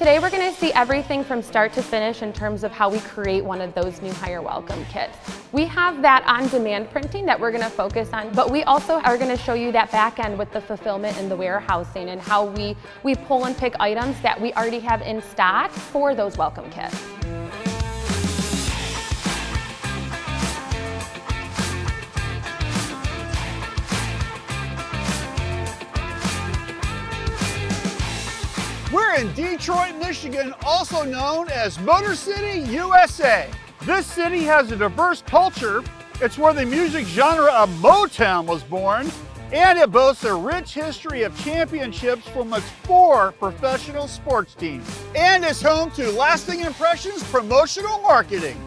Today we're going to see everything from start to finish in terms of how we create one of those new hire welcome kits. We have that on-demand printing that we're going to focus on, but we also are going to show you that back end with the fulfillment and the warehousing and how we pull and pick items that we already have in stock for those welcome kits. We're in Detroit, Michigan, also known as Motor City, USA. This city has a diverse culture. It's where the music genre of Motown was born, and it boasts a rich history of championships from its 4 professional sports teams. And is home to Lasting Impressions Promotional Marketing.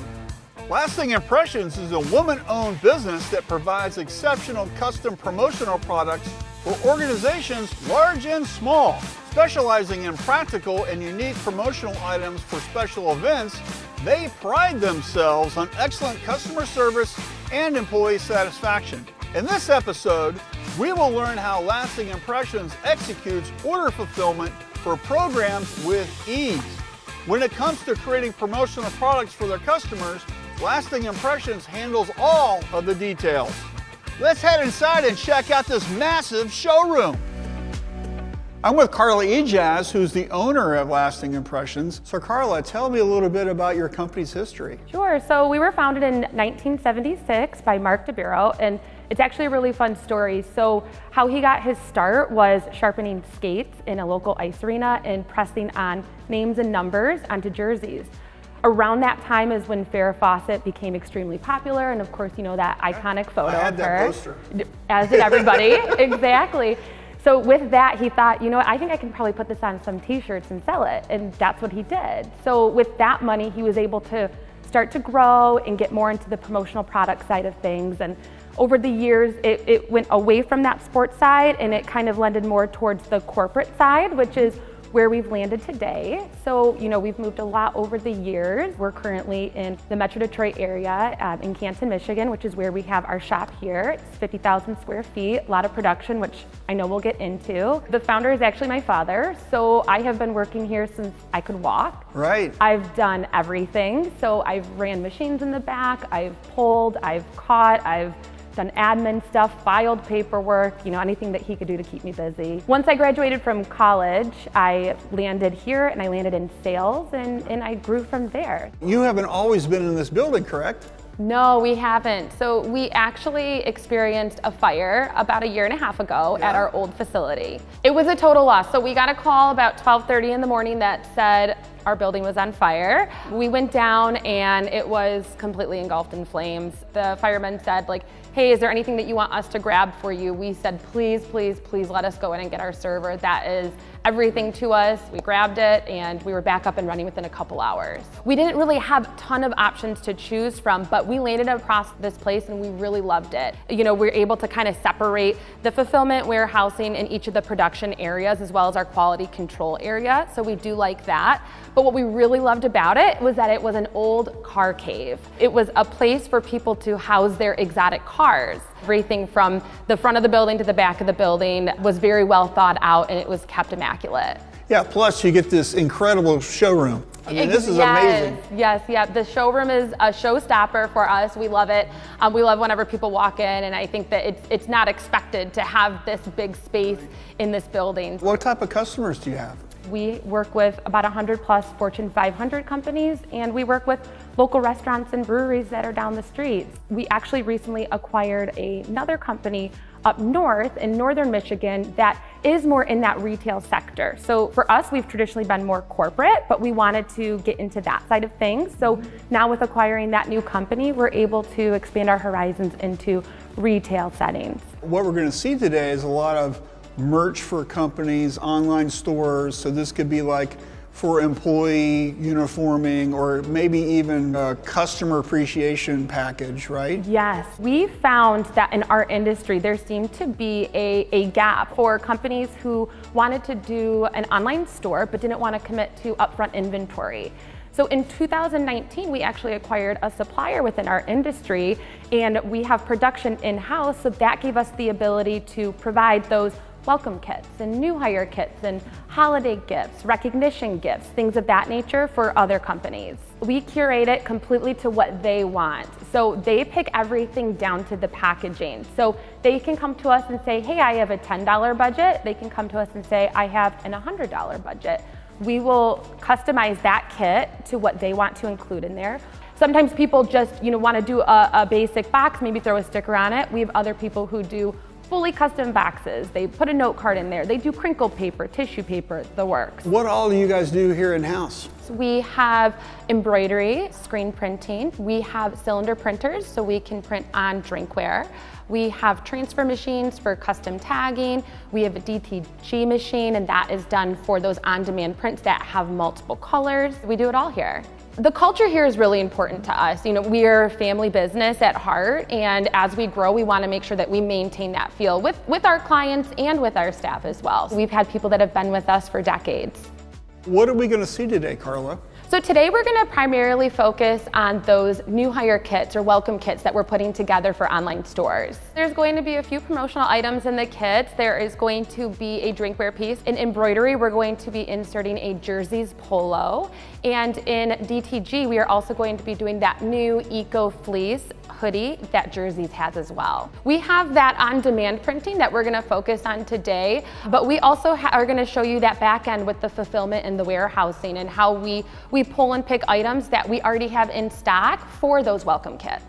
Lasting Impressions is a woman-owned business that provides exceptional custom promotional products for organizations large and small. Specializing in practical and unique promotional items for special events, they pride themselves on excellent customer service and employee satisfaction. In this episode, we will learn how Lasting Impressions executes order fulfillment for programs with ease. When it comes to creating promotional products for their customers, Lasting Impressions handles all of the details. Let's head inside and check out this massive showroom. I'm with Carla Ejaz, who's the owner of Lasting Impressions. So Carla, tell me a little bit about your company's history. Sure, so we were founded in 1976 by Mark DeBuro, and it's actually a really fun story. So how he got his start was sharpening skates in a local ice arena and pressing on names and numbers onto jerseys. Around that time is when Farrah Fawcett became extremely popular, and of course, you know that iconic photo I had of that her. poster. As did everybody, exactly. So with that, he thought, you know what, I think I can probably put this on some t-shirts and sell it, and that's what he did. So with that money, he was able to start to grow and get more into the promotional product side of things. And over the years, it went away from that sports side, and it kind of lended more towards the corporate side, which is where we've landed today. So, you know, we've moved a lot over the years. We're currently in the Metro Detroit area in Canton, Michigan, which is where we have our shop here. It's 50,000 square feet, a lot of production, which I know we'll get into. The founder is actually my father, so I have been working here since I could walk. Right. I've done everything. So I've ran machines in the back, I've pulled, I've caught, I've done admin stuff, filed paperwork, you know, anything that he could do to keep me busy. Once I graduated from college, I landed here and I landed in sales, and I grew from there. You haven't always been in this building, correct? No, we haven't. So we actually experienced a fire about 1.5 years ago at our old facility. It was a total loss. So we got a call about 12:30 in the morning that said our building was on fire. We went down and it was completely engulfed in flames. The firemen said, like, hey, is there anything that you want us to grab for you? We said, please, please, please let us go in and get our server. That is everything to us. We grabbed it and we were back up and running within a couple hours. We didn't really have a ton of options to choose from, but we landed across this place and we really loved it. You know, we're able to kind of separate the fulfillment, warehousing in each of the production areas, as well as our quality control area. So we do like that. But what we really loved about it was that it was an old car cave. It was a place for people to house their exotic cars. Everything from the front of the building to the back of the building was very well thought out, and it was kept immaculate. Yeah, plus you get this incredible showroom. I mean, this is amazing. Yes, yeah. The showroom is a showstopper for us. We love it. We love whenever people walk in, and I think that it's not expected to have this big space in this building. What type of customers do you have? We work with about 100 plus Fortune 500 companies, and we work with local restaurants and breweries that are down the street. We actually recently acquired another company up north in northern Michigan that is more in that retail sector. So for us, we've traditionally been more corporate, but we wanted to get into that side of things. So now with acquiring that new company, we're able to expand our horizons into retail settings. What we're going to see today is a lot of merch for companies, online stores. So this could be like for employee uniforming, or maybe even a customer appreciation package, right? Yes, we found that in our industry there seemed to be a gap for companies who wanted to do an online store but didn't want to commit to upfront inventory. So in 2019, we actually acquired a supplier within our industry, and we have production in-house, so that gave us the ability to provide those welcome kits and new hire kits and holiday gifts, recognition gifts, things of that nature for other companies. We curate it completely to what they want. So they pick everything down to the packaging. So they can come to us and say, hey, I have a $10 budget. They can come to us and say, I have an $100 budget. We will customize that kit to what they want to include in there. Sometimes people just want to do a basic box, maybe throw a sticker on it. We have other people who do fully custom boxes. They put a note card in there. They do crinkle paper, tissue paper, the works. What all do you guys do here in-house? We have embroidery, screen printing. We have cylinder printers, so we can print on drinkware. We have transfer machines for custom tagging. We have a DTG machine, and that is done for those on-demand prints that have multiple colors. We do it all here. The culture here is really important to us. We are a family business at heart, and as we grow, we want to make sure that we maintain that feel with our clients and with our staff as well. We've had people that have been with us for decades. What are we going to see today, Carla? So today we're going to primarily focus on those new hire kits or welcome kits that we're putting together for online stores. There's going to be a few promotional items in the kits. There is going to be a drinkware piece. In embroidery, we're going to be inserting a JERZEES polo. And in DTG, we are also going to be doing that new Eco Fleece hoodie that JERZEES has as well. We have that on-demand printing that we're going to focus on today, but we also are going to show you that back end with the fulfillment and the warehousing and how we pull and pick items that we already have in stock for those welcome kits.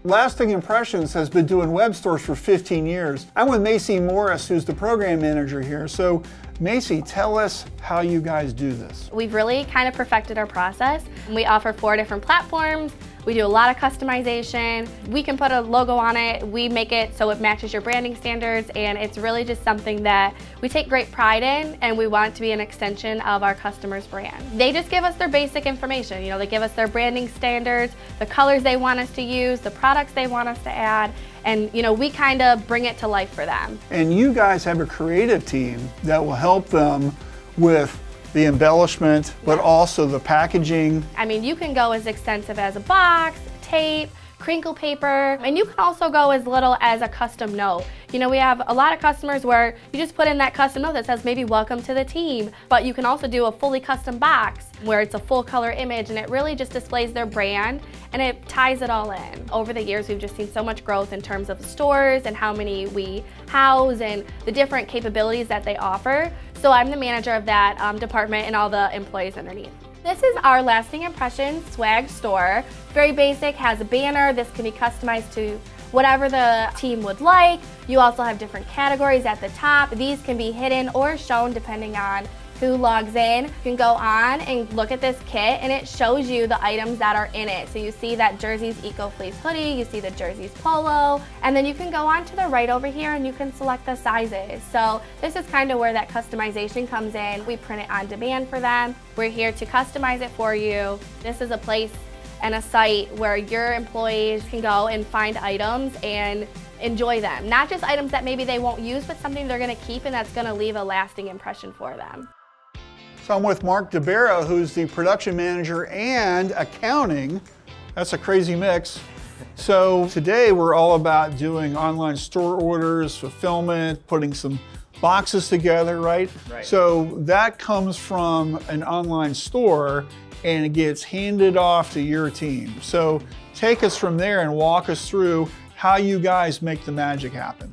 Lasting Impressions has been doing web stores for 15 years. I'm with Macy Morris, who's the program manager here. So Macy, tell us how you guys do this. We've really kind of perfected our process. We offer 4 different platforms. We do a lot of customization. We can put a logo on it. We make it so it matches your branding standards, and it's really just something that we take great pride in, and we want it to be an extension of our customer's brand. They just give us their basic information. They give us their branding standards, the colors they want us to use, the products they want us to add, and we kind of bring it to life for them. And you guys have a creative team that will help them with the embellishment, but also the packaging. I mean, you can go as extensive as a box, tape, crinkle paper, and you can also go as little as a custom note. We have a lot of customers where you just put in that custom note that says maybe welcome to the team, but you can also do a fully custom box where it's a full color image, and it really just displays their brand and it ties it all in. Over the years, we've just seen so much growth in terms of the stores and how many we house and the different capabilities that they offer. So I'm the manager of that department and all the employees underneath. This is our Lasting Impressions swag store. Very basic, has a banner. This can be customized to whatever the team would like. You also have different categories at the top. These can be hidden or shown depending on who logs in. You can go on and look at this kit, and it shows you the items that are in it. So you see that JERZEES Eco Fleece hoodie, you see the JERZEES polo, and then you can go on to the right over here and you can select the sizes. So this is kind of where that customization comes in. We print it on demand for them. We're here to customize it for you. This is a place and a site where your employees can go and find items and enjoy them. Not just items that maybe they won't use, but something they're gonna keep and that's gonna leave a lasting impression for them. So I'm with Mark DeBarrow, who's the production manager and accounting. That's a crazy mix. So today we're all about doing online store orders, fulfillment, putting some boxes together, right? So that comes from an online store and it gets handed off to your team. So take us from there and walk us through how you guys make the magic happen.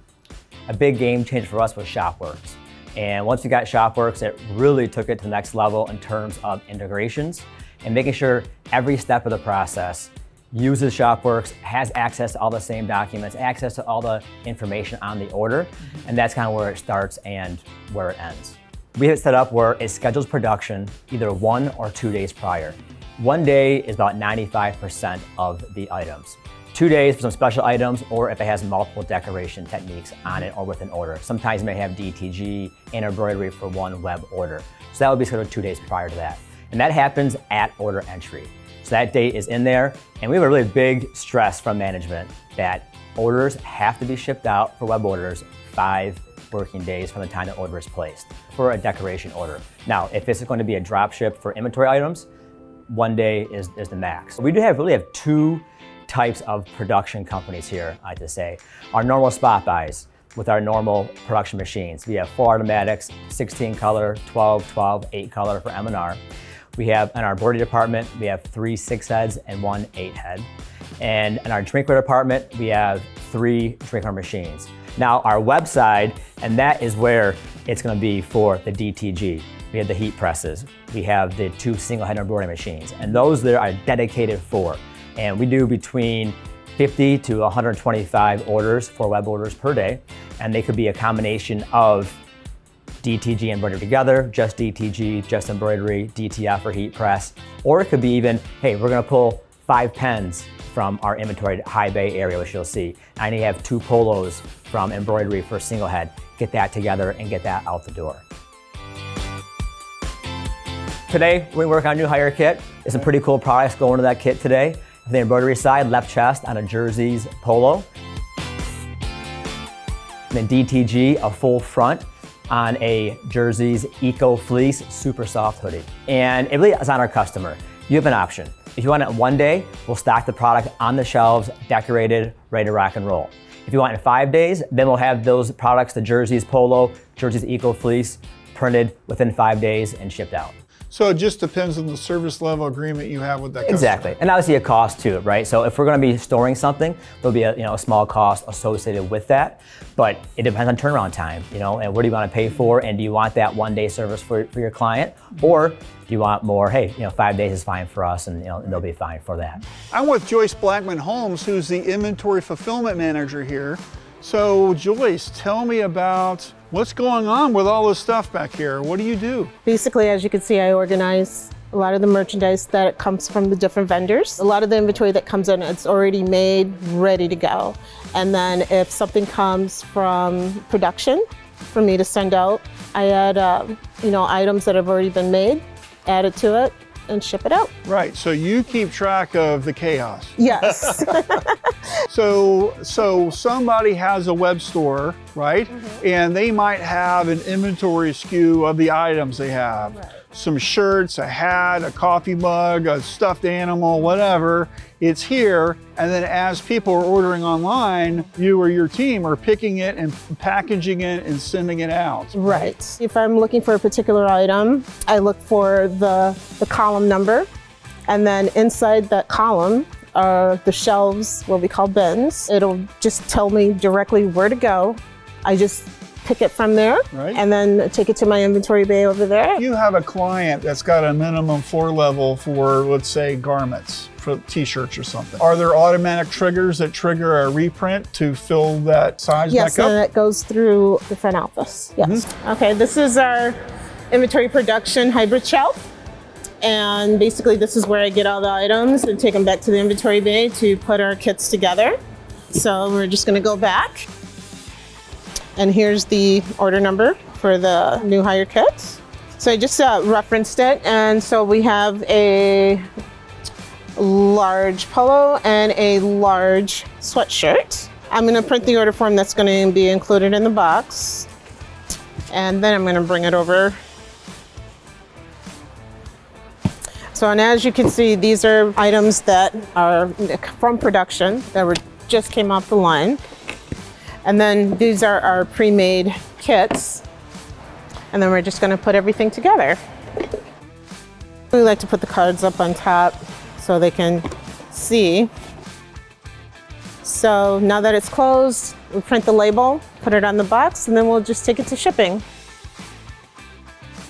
A big game changer for us was ShopWorks. And once we got ShopWorks, it really took it to the next level in terms of integrations and making sure every step of the process uses ShopWorks, has access to all the same documents, access to all the information on the order, and that's kind of where it starts and where it ends. We have it set up where it schedules production either 1 or 2 days prior. 1 day is about 95% of the items. 2 days for some special items, or if it has multiple decoration techniques on it or with an order. Sometimes you may have DTG and embroidery for one web order. So that would be scheduled 2 days prior to that. And that happens at order entry. So that date is in there, and we have a really big stress from management that orders have to be shipped out for web orders 5 working days from the time the order is placed for a decoration order. Now, if this is going to be a drop ship for inventory items, 1 day is the max. We really have 2 types of production companies here, I have to say. Our normal spot buys. with our normal production machines. We have 4 automatics, 16 color, 12, 12, 8 color for M&R. We have, in our embroidery department, we have 3 6 heads and 1 8 head. And in our drinkware department, we have 3 drinkware machines. Now our website, and that is where it's gonna be for the DTG. We have the heat presses. We have the 2 single head embroidery machines, and those there are dedicated for. And we do between 50 to 125 orders for web orders per day. And they could be a combination of DTG embroidery together, just DTG, just embroidery, DTF or heat press. Or it could be even, hey, we're gonna pull 5 pens from our inventory high bay area, which you'll see. I need to have 2 polos from embroidery for a single head. Get that together and get that out the door. Today, we work on a new hire kit. There's some pretty cool products going into that kit today. For the embroidery side, left chest on a JERZEES polo. And then DTG, a full front on a JERZEES Eco Fleece super soft hoodie. And it really is on our customer. You have an option. If you want it in one day, we'll stock the product on the shelves, decorated, ready to rock and roll. If you want it in 5 days, then we'll have those products, the JERZEES polo, JERZEES Eco Fleece, printed within 5 days and shipped out. So it just depends on the service level agreement you have with that customer. Exactly, and obviously a cost too, right? So if we're going to be storing something, there'll be a small cost associated with that, but it depends on turnaround time, and what do you want to pay for, and do you want that 1-day service for your client, or do you want more? Hey, 5 days is fine for us, and they'll be fine for that. I'm with Joyce Blackman Holmes, who's the inventory fulfillment manager here. So Joyce, tell me about what's going on with all this stuff back here. What do you do? Basically, as you can see, I organize a lot of the merchandise that comes from the different vendors. A lot of the inventory that comes in, it's already made, ready to go. And then if something comes from production for me to send out, I add items that have already been made, add it to it, and ship it out. Right, so you keep track of the chaos. Yes. So somebody has a web store, right? And they might have an inventory SKU of the items they have. Right. Some shirts, a hat, a coffee mug, a stuffed animal, whatever. It's here, and then as people are ordering online, you or your team are picking it and packaging it and sending it out. Right. If I'm looking for a particular item, I look for the column number, and then inside that column are the shelves, what we call bins. It'll just tell me directly where to go. I just pick it from there, right, and then take it to my inventory bay over there. You have a client that's got a minimum floor level for, let's say, garments, for t-shirts or something. Are there automatic triggers that trigger a reprint to fill that size back up? Yes, and it goes through the front office, yes. Okay, this is our inventory production hybrid shelf. And basically this is where I get all the items and take them back to the inventory bay to put our kits together. So we're just gonna go back. And here's the order number for the new hire kits. So I just referenced it, and so we have a large polo and a large sweatshirt. I'm gonna print the order form that's gonna be included in the box, and then I'm gonna bring it over. So, and as you can see, these are items that are from production that just came off the line. And then these are our pre-made kits. And then we're just gonna put everything together. We like to put the cards up on top so they can see. So now that it's closed, we print the label, put it on the box, and then we'll just take it to shipping.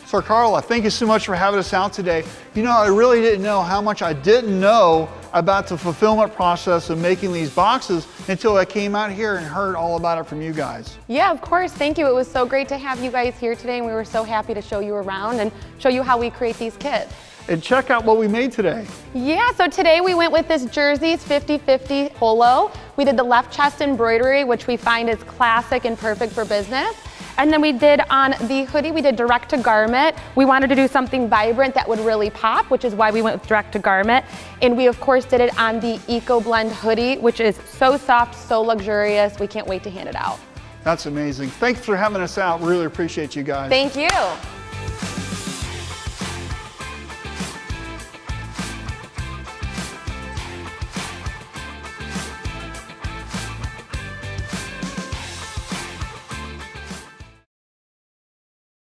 So Carla, thank you so much for having us out today. I really didn't know how much I didn't know about the fulfillment process of making these boxes until I came out here and heard all about it from you guys. Yeah, of course, thank you. It was so great to have you guys here today, and we were so happy to show you around and show you how we create these kits. And check out what we made today. Yeah, so today we went with this JERZEES 50/50 polo. We did the left chest embroidery, which we find is classic and perfect for business. And then we did on the hoodie, we did direct to garment. We wanted to do something vibrant that would really pop, which is why we went with direct to garment. And we of course did it on the Eco Blend hoodie, which is so soft, so luxurious. We can't wait to hand it out. That's amazing. Thanks for having us out. Really appreciate you guys. Thank you.